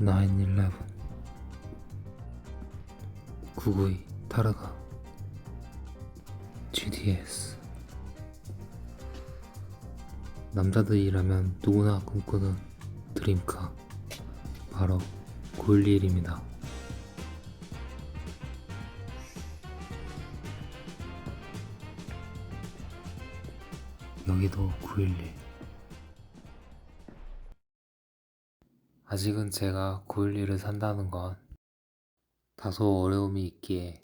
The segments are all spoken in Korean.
911 992 타르가 GTS. 남자들이라면 누구나 꿈꾸는 드림카, 바로 911입니다. 여기도 911. 아직은 제가 911을 산다는 건 다소 어려움이 있기에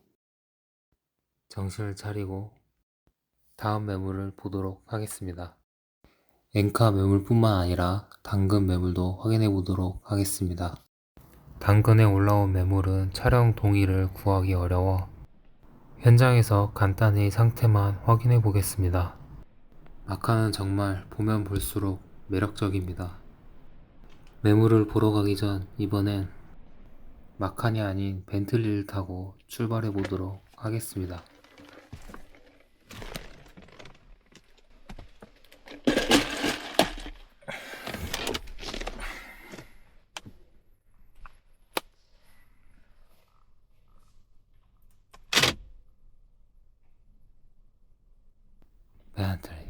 정신을 차리고 다음 매물을 보도록 하겠습니다. 엔카 매물뿐만 아니라 당근 매물도 확인해 보도록 하겠습니다. 당근에 올라온 매물은 촬영 동의를 구하기 어려워 현장에서 간단히 상태만 확인해 보겠습니다. 마카는 정말 보면 볼수록 매력적입니다. 매물을 보러 가기 전 이번엔 마칸이 아닌 벤틀리를 타고 출발해 보도록 하겠습니다. 벤틀리.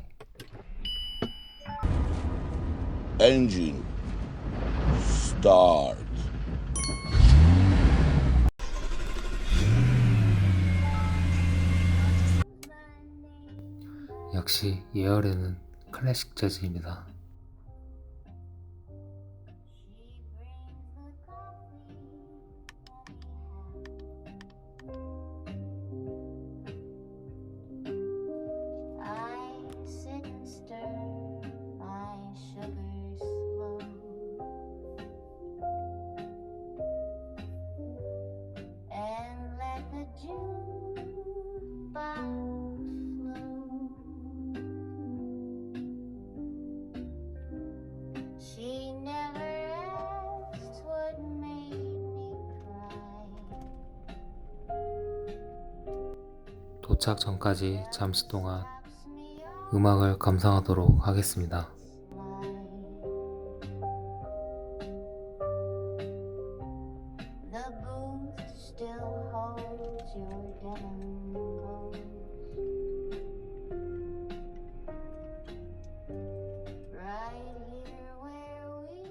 Engine start. 역시 예열에는 클래식 재즈입니다. She never asked what made me cry. 도착 전까지 잠시 동안 음악을 감상하도록 하겠습니다. The booth still holds your denim gold. Right here where we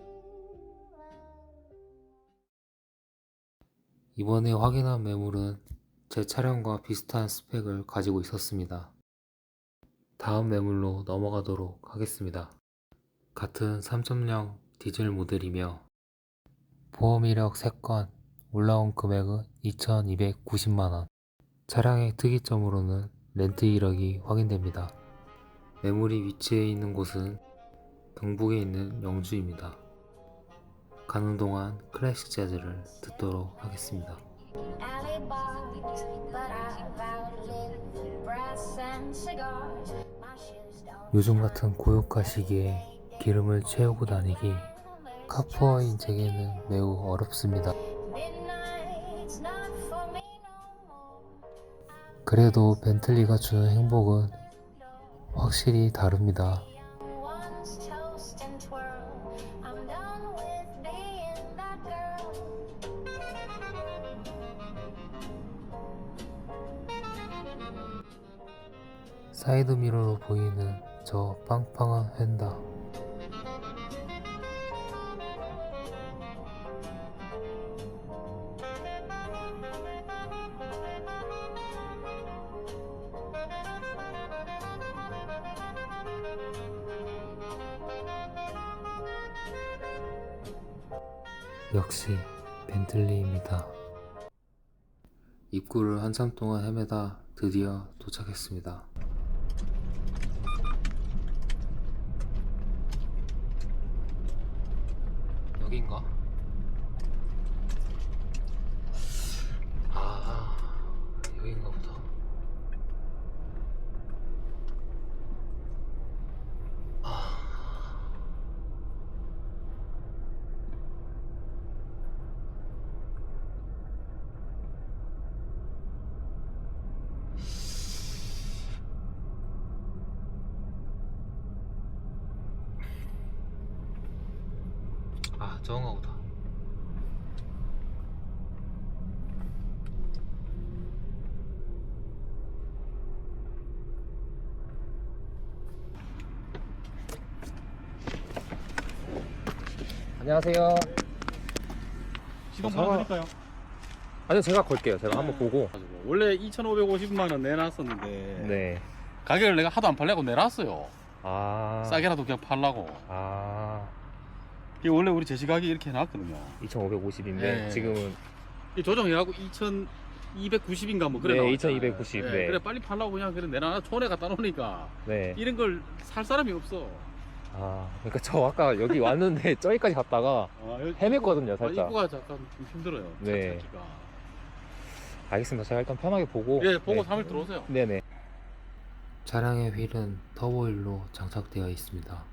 love. 이번에 확인한 매물은 제 차량과 비슷한 스펙을 가지고 있었습니다. 다음 매물로 넘어가도록 하겠습니다. 같은 3.0 디젤 모델이며 보험 이력 3건, 올라온 금액은 2,290만원. 차량의 특이점으로는 렌트 이력이 확인됩니다. 매물이 위치해 있는 곳은 경북에 있는 영주입니다. 가는 동안 클래식 재즈를 듣도록 하겠습니다. Alley bars, but I've outlived brass and cigars. My shoes don't 요즘 같은 고요가 시기에 기름을 채우고 다니기 카푸어인 제게는 매우 어렵습니다. midnight's not for me no more. 그래도 벤틀리가 주는 행복은 확실히 다릅니다. Young ones toast and twirl. I'm done with being that girl. 사이드 미러로 보이는 저 빵빵한 휀다. 역시 벤틀리입니다. 입구를 한참 동안 헤매다 드디어 도착했습니다. 여긴가? 아, 여긴가 보다. 저건가 보다. 안녕하세요. 시동 저- 걸어드릴까요? 아니요, 제가 걸게요. 제가 한번 보고. 원래 2,550만 원 내놨었는데 네. 가격을 내가 하도 안 팔려고 내놨어요. 아. 싸게라도 그냥 팔라고. 아. 이게 원래 우리 제시가격이 이렇게 해놨거든요. 2,550인데 네. 지금은 이 조정해갖고 2,290인가 뭐 그래. 네, 나왔잖아요. 2,290, 네. 그래 빨리 팔라고 그냥 그래 내놔 촌에 갖다 놓으니까 네. 이런 걸 살 사람이 없어. 아, 그러니까 저 아까 여기 왔는데 저기까지 갔다가 여기 헤맸거든요, 살짝. 입구가 잠깐 좀 힘들어요. 네. 찾기가. 알겠습니다. 제가 일단 편하게 보고. 예, 보고 3일 들어오세요. 네네. 차량의 휠은 터보휠로 장착되어 있습니다.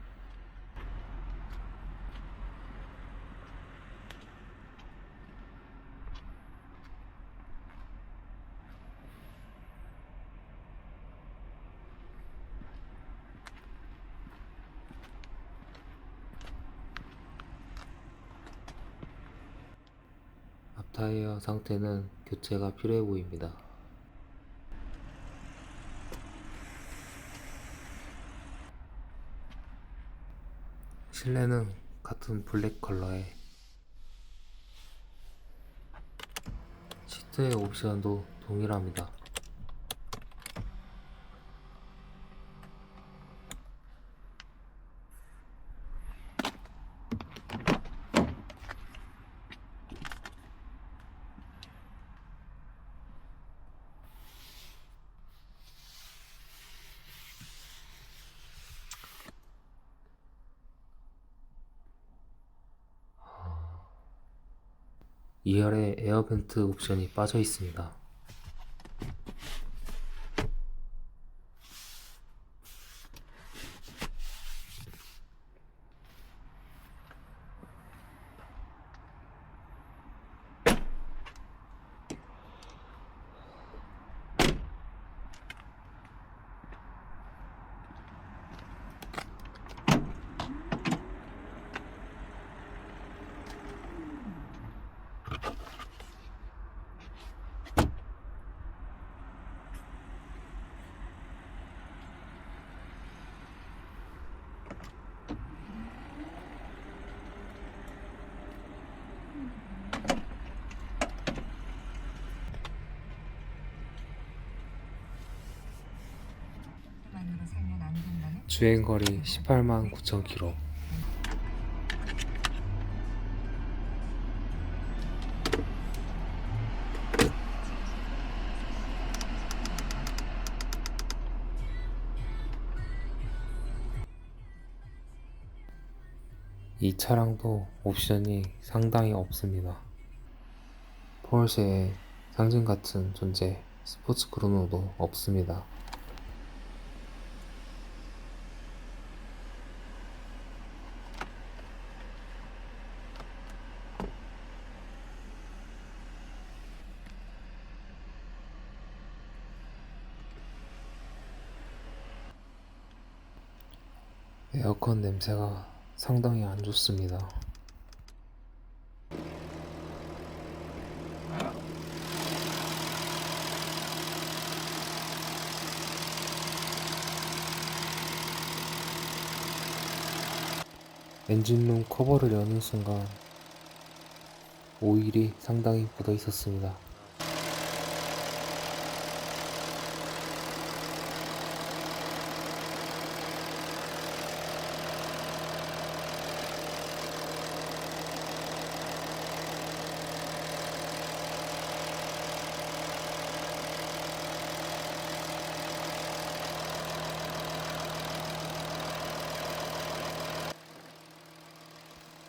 앞타이어 상태는 교체가 필요해 보입니다. 실내는 같은 블랙 컬러에 시트의 옵션도 동일합니다. 이열에 에어벤트 옵션이 빠져 있습니다. 주행거리 18만 9천 킬로. 이 차량도 옵션이 상당히 없습니다. 포르쉐의 상징 같은 존재 스포츠 크로노도 없습니다. 에어컨 냄새가 상당히 안 좋습니다. 엔진룸 커버를 여는 순간 오일이 상당히 묻어 있었습니다.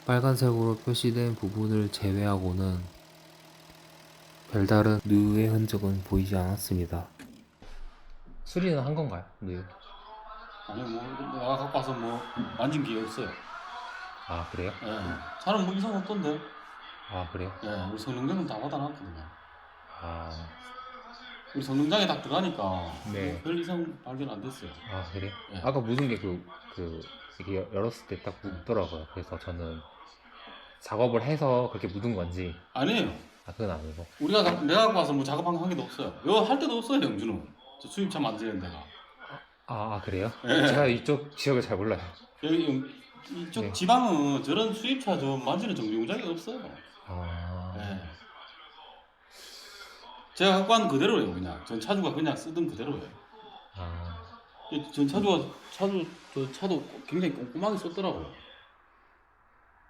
빨간색으로 표시된 부분을 제외하고는 별다른 누유의 흔적은 보이지 않았습니다. 수리는 한 건가요? 누유? 아니 뭐 내가 갖고 와서 뭐 만진 게 없어요. 아, 그래요? 예. 차는 뭐 이상 없던데. 아, 그래요? 예, 우리 성능장은 다 받아놨거든요. 아, 우리 성능장에 딱 들어가니까 네. 뭐별 이상 발견 안 됐어요. 아, 그래요? 예. 아까 묻은 게 이렇게 열었을 때 딱 묻더라고요. 그래서 저는 작업을 해서 그렇게 묻은 건지. 아니에요. 아, 그건 아니고. 내가 갖고 와서 뭐 작업한 거 한 개도 없어요. 이거 할 때도 없어요, 영주는. 저 수입차 만드는 데가. 아, 그래요? 예. 제가 이쪽 지역을 잘 몰라요. 여기 이쪽 네. 지방은 저런 수입차 좀 만지는 정비공장이 없어요. 아, 네. 제가 갖고 왔는 그대로예요. 그냥 전 차주가 그냥 쓰던 그대로예요. 아, 전 차도 굉장히 꼼꼼하게 썼더라고요.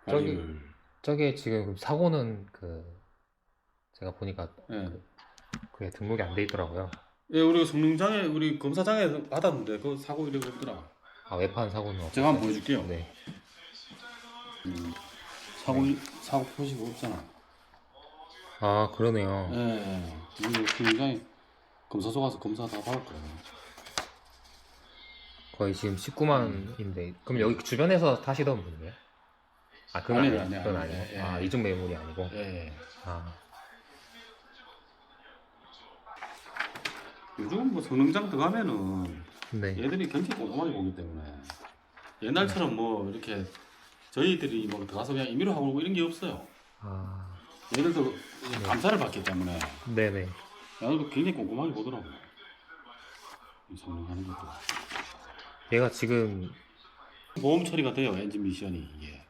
저기- 관리를. 저게 지금 사고는 제가 보니까 예. 그게 등록이 안 돼 있더라고요. 예, 우리 성능장에 우리 검사장에 받았는데 그 사고 이력이 없더라. 아, 외판 사고는 없어요. 제가 한번 보여줄게요. 네. 사고 표시가 없잖아. 아, 그러네요. 예. 우리 성능장에 검사소 가서 검사 다 받을 거예요. 거의 지금 19만인데 그럼 여기 주변에서 타시던 분이에요? 아, 그건 아니에요, 아니에요. 아니에요, 그건 아니에요. 아니고. 예, 아, 예. 이중 매물이 아니고. 예. 아, 요즘 뭐 성능장 들어가면은 네. 얘들이 굉장히 꼼꼼하게 보기 때문에 옛날처럼 뭐 이렇게 저희들이 뭐 들어가서 그냥 임의로 하고 이런 게 없어요. 아, 얘들도 감사를 받기 때문에 네네. 얘들도 굉장히 꼼꼼하게 보더라고요. 이 성능하는 것도. 얘가 지금 보험 처리가 돼요. 엔진 미션이 이게.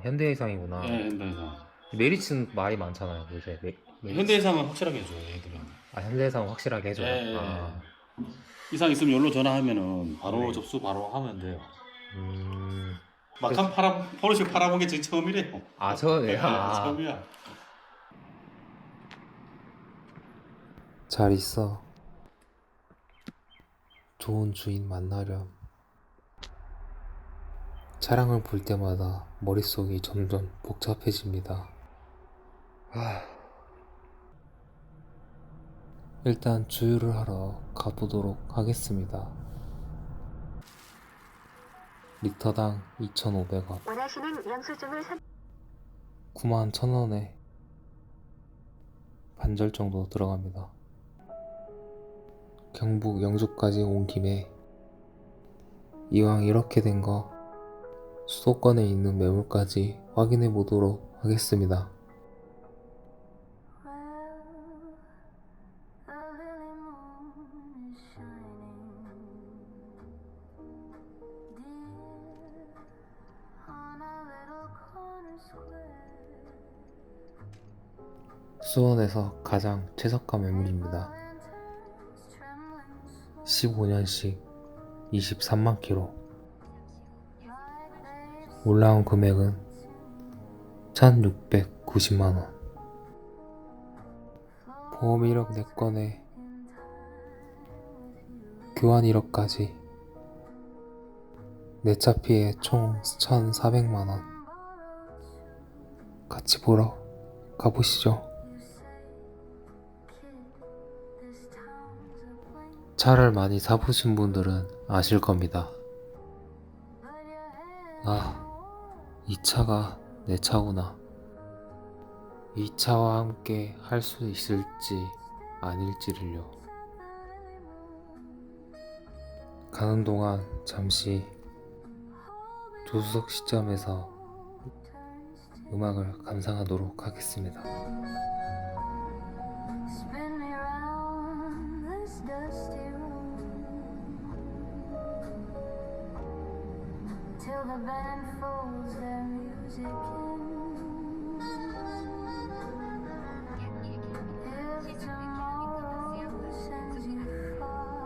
현대해상이구나. 예, 현대해상. 메리츠는 말이 많잖아요. 요새 현대해상은 확실하게 해줘요. 얘들은. 현대해상 확실하게 해줘요. 예. 아, 이상 있으면 여기로 전화하면은 바로 네. 접수 바로 하면 돼요. 음, 막한 포르쉐 팔아본 게 지금 처음이래요. 아, 처음이에요? 아. 처음이야. 잘 있어. 좋은 주인 만나렴. 차량을 볼 때마다 머릿속이 점점 복잡해집니다. 일단 주유를 하러 가보도록 하겠습니다. 리터당 2,500원. 원하시는 영수증을 91,000원에 반절 정도 들어갑니다. 경북 영주까지 온 김에 이왕 이렇게 된 거 수도권에 있는 매물까지 확인해 보도록 하겠습니다. 수원에서 가장 최저가 매물입니다. 15년씩 23만 킬로. 올라온 금액은 1,690만원. 보험 이력 4건에 교환 이력까지 내차 피해 총 1,400만원. 같이 보러 가보시죠. 차를 많이 사보신 분들은 아실 겁니다. 이 차가 내 차구나. 이 차와 함께 할 수 있을지 아닐지를요. 가는 동안 잠시 조수석 시점에서 음악을 감상하도록 하겠습니다. Spin me round this dusty room till the band folds their music in. If tomorrow sends you far,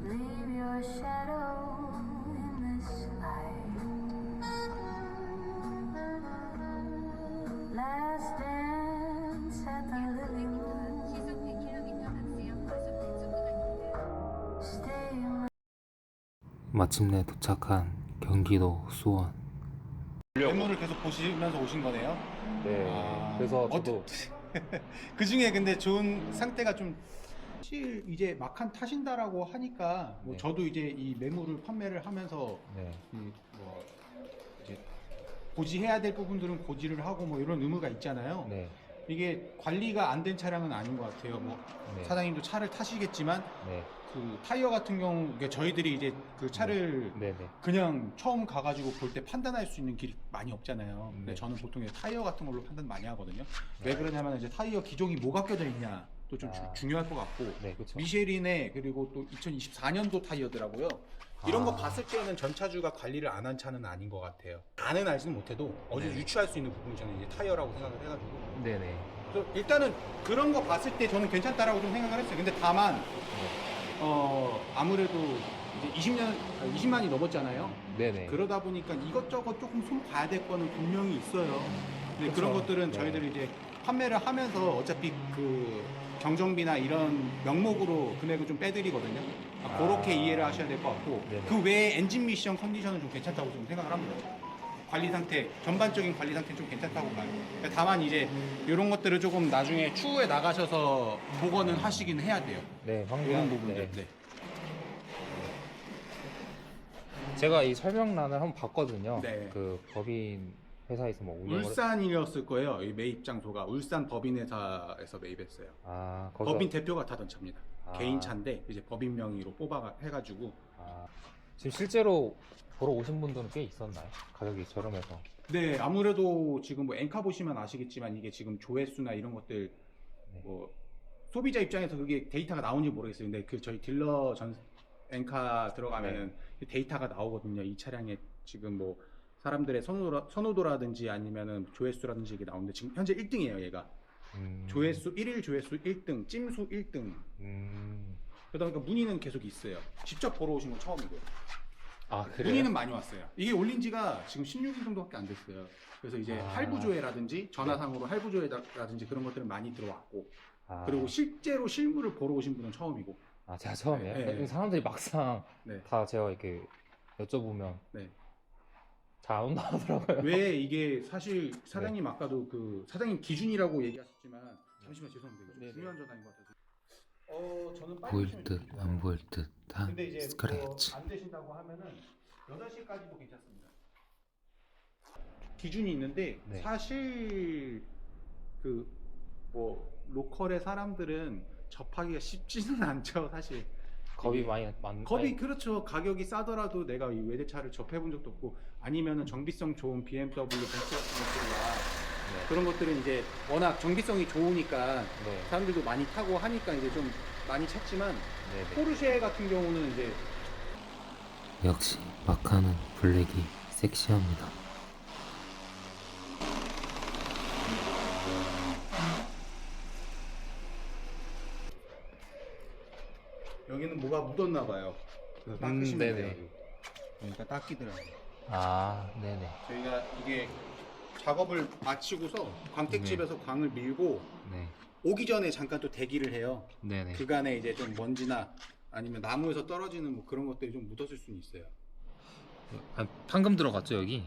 leave your shadow in this light. Last dance at the living room. Stay away. 마침내 도착한 경기도 수원. 매물을 계속 보시면서 오신 거네요. 네. 아, 그래서 저도 그 중에 근데 좋은 상태가 좀 사실 이제 막한 타신다라고 하니까 뭐 네. 저도 이제 이 매물을 판매를 하면서 네. 뭐 이제 고지해야 될 부분들은 고지를 하고 뭐 이런 의무가 있잖아요. 네. 이게 관리가 안 된 차량은 아닌 것 같아요. 뭐 네. 사장님도 차를 타시겠지만 네. 그 타이어 같은 경우 이게 저희들이 이제 그 차를 네. 네. 그냥 처음 가가지고 볼 때 판단할 수 있는 길이 많이 없잖아요. 근데 네. 저는 보통 이제 타이어 같은 걸로 판단 많이 하거든요. 왜 그러냐면 이제 타이어 기종이 뭐가 껴져 있냐, 또 좀 아. 중요할 것 같고 네, 그렇죠. 미쉐린의 그리고 또 2024년도 타이어더라고요. 이런 거 아. 봤을 때는 전차주가 관리를 안 한 차는 아닌 것 같아요. 안은 알지는 못해도 어디서 네. 유추할 수 있는 부분이 저는 이제 타이어라고 생각을 해가지고 네네. 그래서 일단은 그런 거 봤을 때 저는 괜찮다라고 좀 생각을 했어요. 근데 다만 아무래도 이제 20만이 넘었잖아요. 네네. 그러다 보니까 이것저것 조금 손 봐야 될 거는 분명히 있어요. 근데 그런 그쵸. 것들은 네. 저희들이 이제 판매를 하면서 어차피 그 경정비나 이런 명목으로 금액을 좀 빼드리거든요. 그렇게 이해를 하셔야 될 것 같고 네네. 그 외에 엔진 미션 컨디션은 좀 괜찮다고 좀 생각을 합니다. 관리 상태, 전반적인 관리 상태 좀 괜찮다고 봐요. 다만 이제 이런 것들을 조금 나중에 추후에 나가셔서 복원은 하시긴 해야 돼요. 네, 이런 황금 부분들. 네. 네. 제가 이 설명란을 한번 봤거든요. 네. 그 법인 회사에서 뭐 운영을 울산이었을 거예요. 이 매입 장소가 울산 법인회사에서 매입했어요. 아, 거기가 법인 대표가 타던 차입니다. 아. 개인 차인데 이제 법인 명의로 뽑아 해가지고. 아, 지금 실제로 보러 오신 분들은 꽤 있었나요? 가격이 저렴해서. 네, 아무래도 지금 뭐 엔카 보시면 아시겠지만 이게 지금 조회수나 이런 것들 네. 뭐 소비자 입장에서 그게 데이터가 나오는지 모르겠어요. 근데 그 저희 딜러 전 엔카 들어가면은 데이터가 나오거든요. 이 차량에 지금 뭐 사람들의 선호도라든지 아니면은 조회수라든지 이게 나오는데 지금 현재 1등이에요, 얘가. 조회수 1일 조회수 1등, 찜수 1등. 그러다 보니까 문의는 계속 있어요. 직접 보러 오신 건 처음이고요. 아, 그래요? 문의는 많이 왔어요. 이게 올린 지가 지금 16일 정도밖에 안 됐어요. 그래서 이제 아. 할부 조회라든지 전화상으로 할부 조회라든지 그런 것들은 많이 들어왔고 아, 그리고 실제로 실물을 보러 오신 분은 처음이고. 아, 제가 처음이에요? 네, 네. 사람들이 막상 네. 다 제가 이렇게 여쭤보면 네. 잘 안 온다 하더라고요. 왜 이게 사실 사장님 아까도 그 사장님 기준이라고 얘기하셨지만 잠시만 죄송합니다. 이거 좀 네, 네. 중요한 전화인 것 같아서. 저는 빨리 보일 오시면 듯 좋겠어요. 안 보일 듯한 근데 이제 스크래치. 안 되신다고 하면은 8시까지도 괜찮습니다. 기준이 있는데 네. 사실 그 뭐 로컬의 사람들은 접하기가 쉽지는 않죠, 사실. 겁이 이게 많이 겁이 그렇죠. 가격이 싸더라도 내가 이 외제차를 접해본 적도 없고 아니면은 정비성 좋은 BMW, 벤츠 같은 것들이나 그런 것들은 이제 워낙 정비성이 좋으니까 네. 사람들도 많이 타고 하니까 이제 좀 많이 찾지만 네네. 포르쉐 같은 경우는 이제 역시 마카는 블랙이 섹시합니다. 여기는 뭐가 묻었나 봐요. 그래서 닦으시면 네네. 돼요. 그러니까 닦이더라고요. 아, 네네. 저희가 이게 작업을 마치고서 광택집에서 광을 밀고 네. 오기 전에 잠깐 또 대기를 해요. 네네. 그간에 이제 좀 먼지나 아니면 나무에서 떨어지는 뭐 그런 것들이 좀 묻었을 수는 있어요. 아, 판금 들어갔죠, 여기?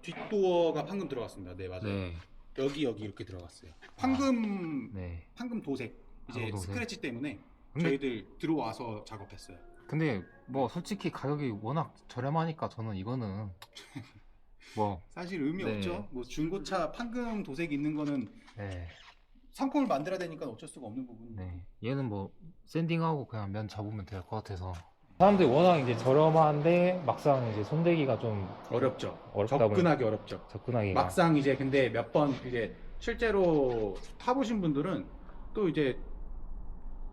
뒷도어가 방금 들어갔습니다. 네, 맞아요. 네. 여기 이렇게 들어갔어요. 방금 네. 방금 도색 이제 방금 도색. 스크래치 때문에 근데- 저희들 들어와서 작업했어요. 근데 뭐 솔직히 가격이 워낙 저렴하니까 저는 이거는 뭐 사실 의미 네. 없죠. 뭐 중고차 판금 도색 있는 거는 네. 상품을 만들어야 되니까 어쩔 수가 없는 부분이에요. 네. 얘는 뭐 샌딩하고 그냥 면 잡으면 될 것 같아서 사람들이 워낙 이제 저렴한데 막상 이제 손대기가 좀 어렵죠. 어렵다 접근하기 어렵죠. 접근하기가 막상 이제 근데 몇 번 이제 실제로 타보신 분들은 또 이제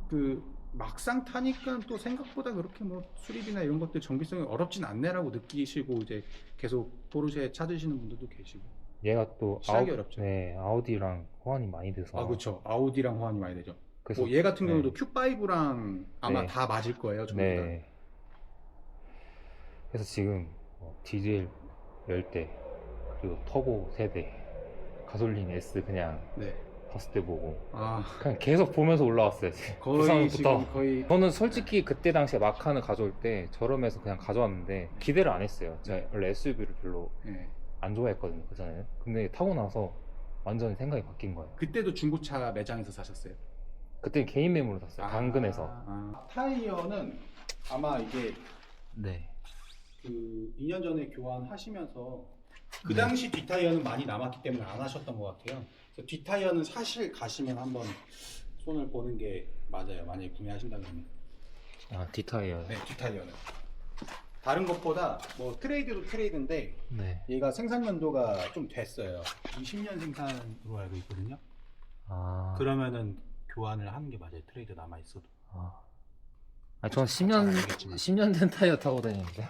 그 막상 타니까 또 생각보다 그렇게 뭐 수리비나 이런 것들 정비성이 어렵진 않네라고 느끼시고 이제 계속 포르쉐 찾으시는 분들도 계시고. 얘가 또 시작이 어렵죠. 네, 아우디랑 호환이 많이 돼서 아 그렇죠. 아우디랑 호환이 많이 되죠. 그래서 뭐 얘 같은 네. 경우도 Q5랑 아마 네. 다 맞을 거예요. 전부 다. 네. 그래서 지금 디젤 10대 그리고 터보 3대 가솔린 S 그냥 네. 봤을 때 보고 아 그냥 계속 보면서 올라왔어요. 지금. 거의 부산부터. 지금 거의 저는 솔직히 그때 당시에 마카는 가져올 때 저렴해서 그냥 가져왔는데 기대를 안 했어요. 제가 원래 SUV를 별로 네. 안 좋아했거든요. 그전에는. 근데 타고 나서 완전히 생각이 바뀐 거예요. 그때도 중고차 매장에서 사셨어요? 그때 개인 매물로 샀어요. 당근에서. 타이어는 아마 이게 네. 그 2년 전에 교환하시면서 그 네. 당시 뒷타이어는 많이 남았기 때문에 안 하셨던 것 같아요. 그래서 뒷타이어는 사실 가시면 한번 손을 보는 게 맞아요. 만약에 구매하신다면. 아, 디타이어. 네, 뒷타이어는. 다른 것보다 뭐 트레이드도 트레이드인데 네. 얘가 생산 연도가 좀 됐어요. 20년 생산으로 알고 있거든요. 아. 그러면은 교환을 하는 게 맞아요. 트레이드 남아 있어도. 아니, 저는 잘 10년 알겠지만. 10년 된 타이어 타고 다니는데.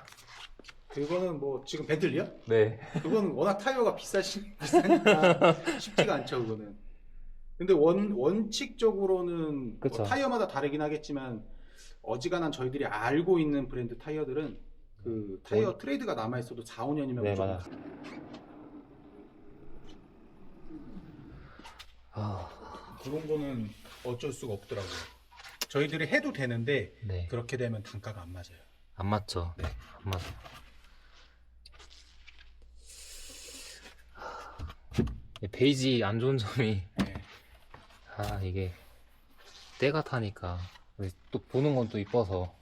그거는 뭐 지금 벤틀리요? 네. 그건 워낙 타이어가 비싸니까 쉽지가 않죠. 그거는. 근데 원칙적으로는 뭐 그쵸. 타이어마다 다르긴 하겠지만 어지간한 저희들이 알고 있는 브랜드 타이어들은 그 타이어 트레이드가 남아 있어도 4, 5년이면 네, 무조건 맞아. 그런 거는 어쩔 수가 없더라고요. 저희들이 해도 되는데 네. 그렇게 되면 단가가 안 맞아요. 안 맞죠. 네. 안 맞아. 베이지 안 좋은 점이 네. 이게 때가 타니까 또 보는 건 또 이뻐서.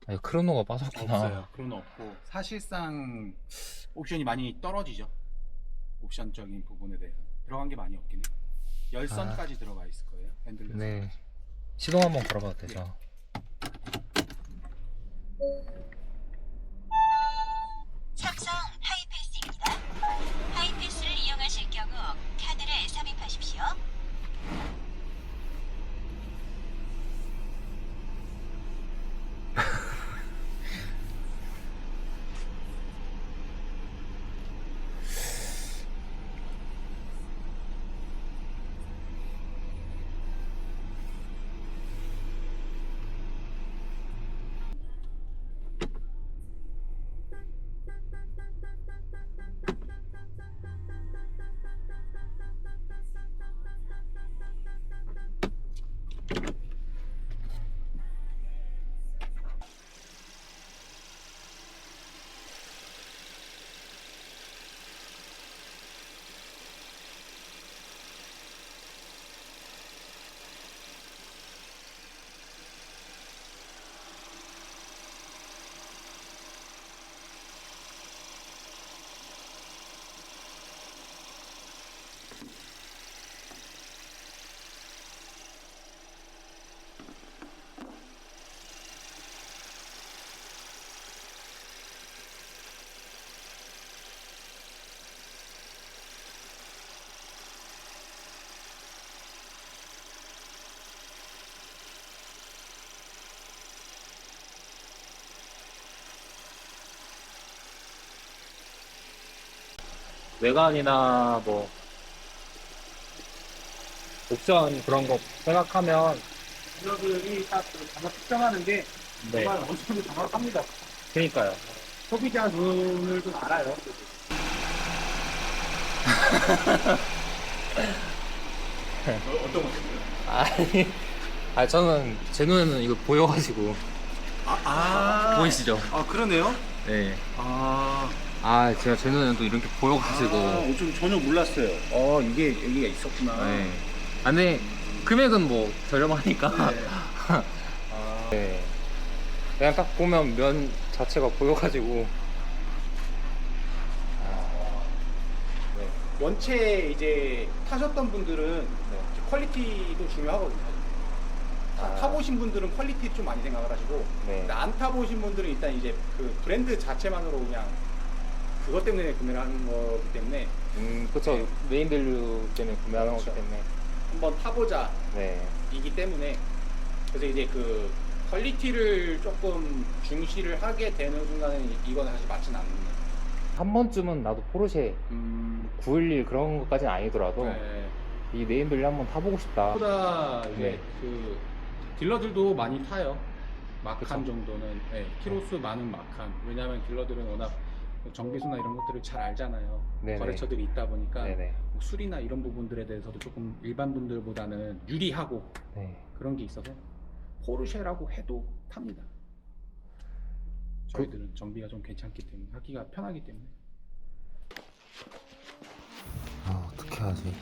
아니, 크로노가 빠졌구나. 없어요. 그런 거 없고 사실상 옵션이 많이 떨어지죠. 옵션적인 부분에 대해서 들어간 게 많이 없긴 해요. 열선까지 들어가 있을 거예요. 핸들레스. 네. 시동 한번 걸어봐도 되죠? 삼성 하이패스입니다. 하이패스를 이용하실 경우 카드를 삽입하십시오. 외관이나 뭐 옵션 그런 거 생각하면 딜러들이 딱 단가 특정하는 게 네. 정말 엄청 정확합니다. 그러니까요. 소비자 눈을 좀 알아요. 어떤 거? 아니, 저는 제 눈에는 이거 보여가지고 보이시죠? 아 그러네요. 네. 아, 제가 제 눈에는 또 이렇게 보여가지고. 좀 전혀 몰랐어요. 이게 여기가 있었구나. 네. 근데 금액은 뭐 저렴하니까. 네. 그냥 딱 보면 면 자체가 보여가지고. 원체 이제 타셨던 분들은 퀄리티도 중요하거든요. 타보신 분들은 퀄리티 좀 많이 생각을 하시고, 네. 근데 안 타보신 분들은 일단 이제 그 브랜드 자체만으로 그냥 그것 때문에 구매를 하는 거기 때문에 그쵸. 메인 밸류 때문에 구매하는 거기 그렇죠. 때문에. 한번 타보자 네. 이기 때문에 그래서 이제 그 퀄리티를 조금 중시를 하게 되는 순간에 이거는 사실 맞진 않는. 한 번쯤은 나도 포르쉐 911 그런 것까지는 아니더라도 네. 이 메인 밸류 한번 타보고 싶다. 보다 이제 네. 그 딜러들도 많이 타요. 마칸 그쵸. 정도는 키로수 많은 마칸. 왜냐하면 딜러들은 워낙 정비수나 이런 것들을 잘 알잖아요. 네네. 거래처들이 있다 보니까 네네. 뭐 술이나 이런 부분들에 대해서도 조금 일반 분들보다는 유리하고 네. 그런 게 있어서 포르쉐라고 해도 탑니다. 저희들은 정비가 좀 괜찮기 때문에 하기가 편하기 때문에. 어떻게 하지?